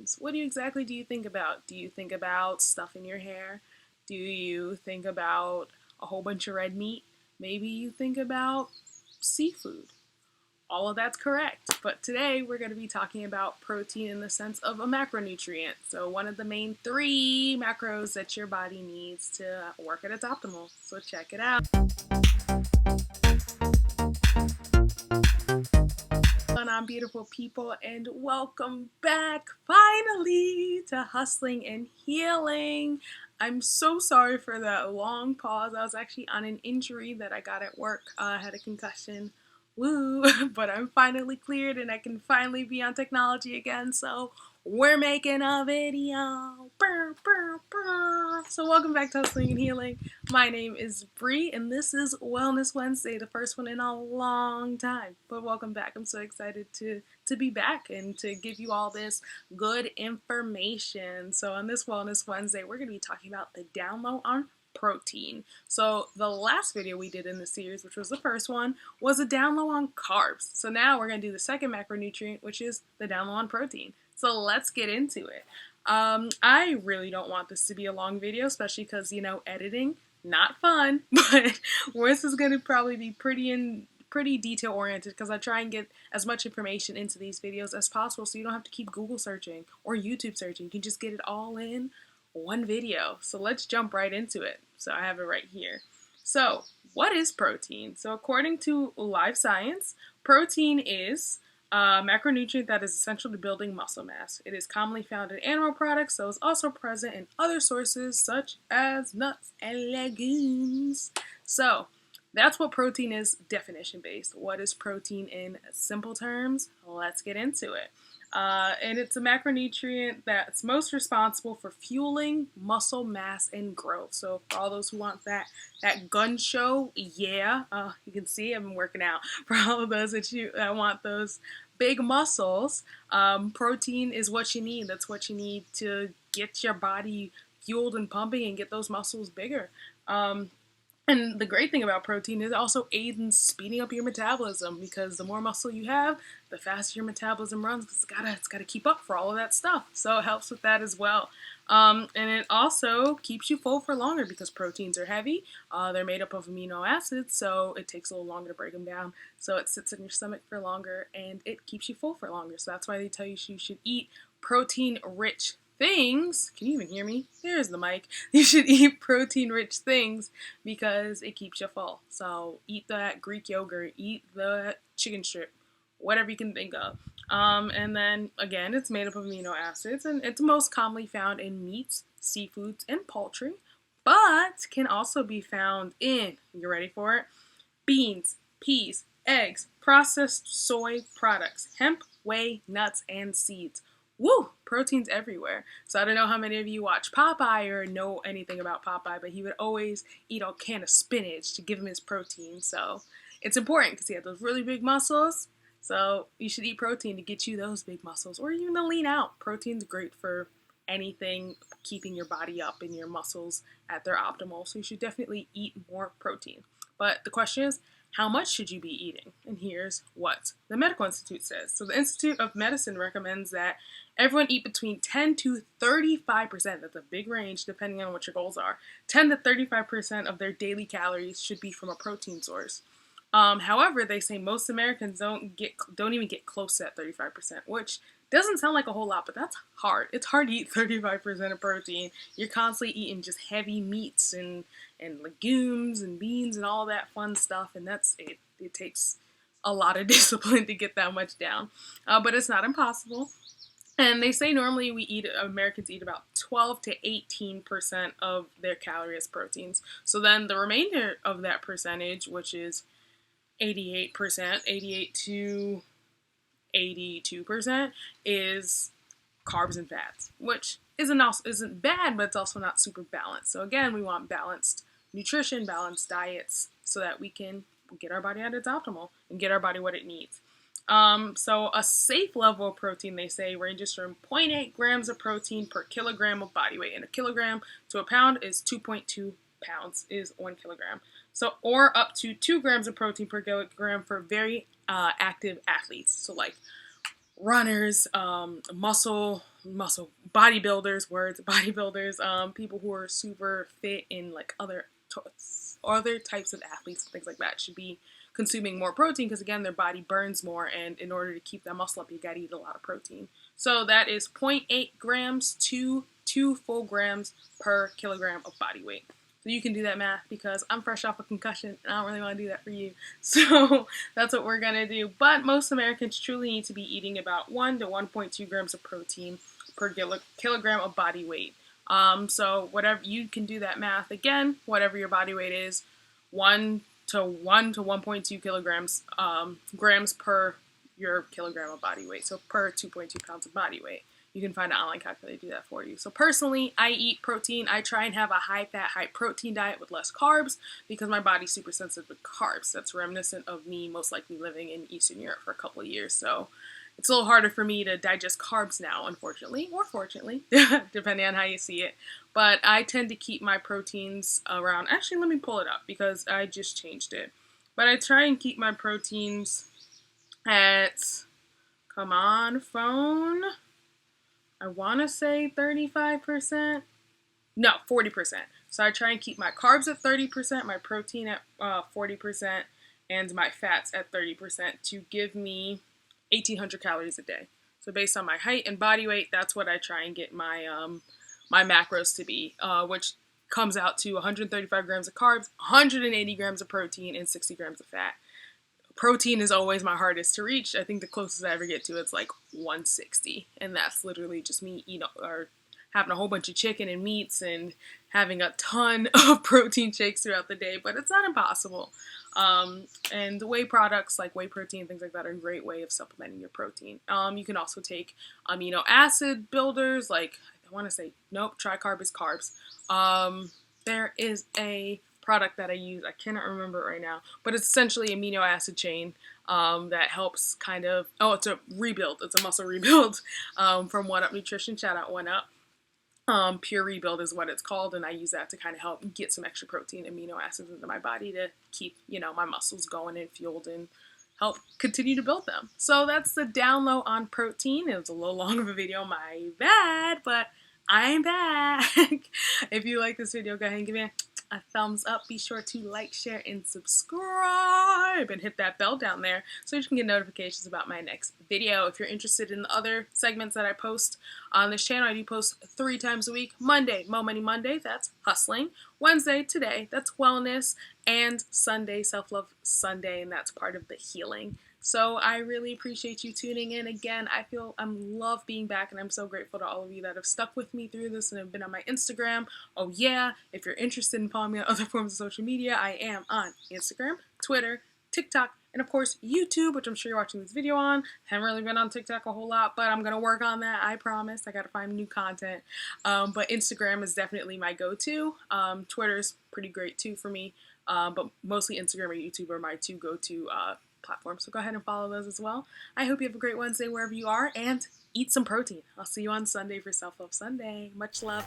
proteins, what exactly do you think about? Do you think about stuff in your hair? Do you think about a whole bunch of red meat? Maybe you think about seafood. All of that's correct, but today we're going to be talking about protein in the sense of a macronutrient. So one of the main three macros that your body needs to work at its optimal. So check it out. On beautiful people, and welcome back finally to Hustling and Healing. I'm so sorry for that long pause. I was actually on an injury that I got at work. I had a concussion. Woo! But I'm finally cleared and I can finally be on technology again. So we're making a video. Brr, brr, brr. So welcome back to Hustling and Healing. My name is Bree and this is Wellness Wednesday, the first one in a long time. But welcome back. I'm so excited to be back and to give you all this good information. So on this Wellness Wednesday, we're going to be talking about the down low on protein. So the last video we did in the series, which was the first one, was a down low on carbs. So now we're going to do the second macronutrient, which is the down low on protein. So let's get into it. I really don't want this to be a long video, especially because, editing, not fun, but this is going to probably be pretty detail oriented because I try and get as much information into these videos as possible so you don't have to keep Google searching or YouTube searching. You can just get it all in one video. So let's jump right into it. So I have it right here. So what is protein? So according to Live Science, protein is a macronutrient that is essential to building muscle mass. It is commonly found in animal products, so it's also present in other sources such as nuts and legumes. So that's what protein is definition based. What is protein in simple terms? Let's get into it. And it's a macronutrient that's most responsible for fueling muscle mass and growth. So for all those who want that gun show, you can see I've been working out. For all of those that want those big muscles, protein is what you need. That's what you need to get your body fueled and pumping and get those muscles bigger. And the great thing about protein is it also aids in speeding up your metabolism because the more muscle you have, the faster your metabolism runs. It's gotta keep up for all of that stuff. So it helps with that as well. And it also keeps you full for longer because proteins are heavy. They're made up of amino acids, so it takes a little longer to break them down. So it sits in your stomach for longer and it keeps you full for longer. So that's why they tell you should eat protein-rich things. Can you even hear me? There's the mic. You should eat protein-rich things because it keeps you full. So eat that Greek yogurt, eat the chicken strip, whatever you can think of. And then again, it's made up of amino acids, and it's most commonly found in meats, seafoods, and poultry, but can also be found in, you ready for it? Beans, peas, eggs, processed soy products, hemp, whey, nuts, and seeds. Woo! Protein's everywhere. So I don't know how many of you watch Popeye or know anything about Popeye, but he would always eat a can of spinach to give him his protein. So it's important because he had those really big muscles. So you should eat protein to get you those big muscles or even to lean out. Protein's great for anything keeping your body up and your muscles at their optimal. So you should definitely eat more protein. But the question is, how much should you be eating? And here's what the Medical Institute says. So the Institute of Medicine recommends that everyone eat between 10 to 35%. That's a big range depending on what your goals are. 10 to 35% of their daily calories should be from a protein source. However, they say most Americans don't even get close to that 35%, which doesn't sound like a whole lot, but that's hard. It's hard to eat 35% of protein. You're constantly eating just heavy meats and legumes and beans and all that fun stuff, and that's it. It takes a lot of discipline to get that much down, but it's not impossible. And they say normally Americans eat about 12 to 18% of their calories as proteins. So then the remainder of that percentage, which is 88%, 88 to 82% is carbs and fats, which isn't bad, but it's also not super balanced. So again, we want balanced nutrition, balanced diets, so that we can get our body at its optimal and get our body what it needs. So a safe level of protein, they say, ranges from 0.8 grams of protein per kilogram of body weight. And a kilogram to a pound is 2.2 pounds is 1 kilogram. So, or up to 2 grams of protein per kilogram for very active athletes. So like runners, bodybuilders, people who are super fit in like other types of athletes and things like that should be consuming more protein because again their body burns more, and in order to keep that muscle up you gotta eat a lot of protein. So that is 0.8 grams to 2 full grams per kilogram of body weight. So you can do that math because I'm fresh off a concussion and I don't really want to do that for you. So that's what we're going to do. But most Americans truly need to be eating about 1 to 1.2 grams of protein per kilogram of body weight. So whatever, you can do that math again, whatever your body weight is, 1 to 1.2 kilograms grams per your kilogram of body weight. So per 2.2 pounds of body weight. You can find an online calculator to do that for you. So personally, I eat protein. I try and have a high-fat, high-protein diet with less carbs because my body's super sensitive to carbs. That's reminiscent of me most likely living in Eastern Europe for a couple of years. So it's a little harder for me to digest carbs now, unfortunately, or fortunately, depending on how you see it. But I tend to keep my proteins around. Actually, let me pull it up because I just changed it. But I try and keep my proteins at, come on, phone. I want to say 35%. No, 40%. So I try and keep my carbs at 30%, my protein at 40%, and my fats at 30% to give me 1,800 calories a day. So based on my height and body weight, that's what I try and get my my macros to be, which comes out to 135 grams of carbs, 180 grams of protein, and 60 grams of fat. Protein is always my hardest to reach. I think the closest I ever get to it's like 160, and that's literally just me or having a whole bunch of chicken and meats and having a ton of protein shakes throughout the day, but it's not impossible. And whey products like whey protein, things like that are a great way of supplementing your protein. You can also take amino acid builders like, I want to say, nope, tricarb is carbs. There is a product that I use, I cannot remember it right now, but it's essentially amino acid chain that helps kind of, it's a rebuild, it's a muscle rebuild from One Up Nutrition, shout out One Up. Pure Rebuild is what it's called, and I use that to kind of help get some extra protein, amino acids into my body to keep, my muscles going and fueled and help continue to build them. So that's the down low on protein. It was a little long of a video, my bad, but I'm back. If you like this video, go ahead and give me a thumbs up. Be sure to like, share, and subscribe, and hit that bell down there so you can get notifications about my next video. If you're interested in the other segments that I post on this channel, I do post 3 times a week. Monday, Mo Money Monday, that's hustling. Wednesday, today, that's wellness. And Sunday, self-love Sunday, and that's part of the healing. So I really appreciate you tuning in again. I love being back, and I'm so grateful to all of you that have stuck with me through this and have been on my Instagram. Oh yeah, if you're interested in following me on other forms of social media, I am on Instagram, Twitter, TikTok, and of course YouTube, which I'm sure you're watching this video on. Haven't really been on TikTok a whole lot, but I'm gonna work on that, I promise. I gotta find new content. But Instagram is definitely my go-to. Twitter's pretty great too for me, but mostly Instagram or YouTube are my 2 go-to platforms. So go ahead and follow those as well. I hope you have a great Wednesday wherever you are, and eat some protein. I'll see you on Sunday for Self-Love Sunday. Much love.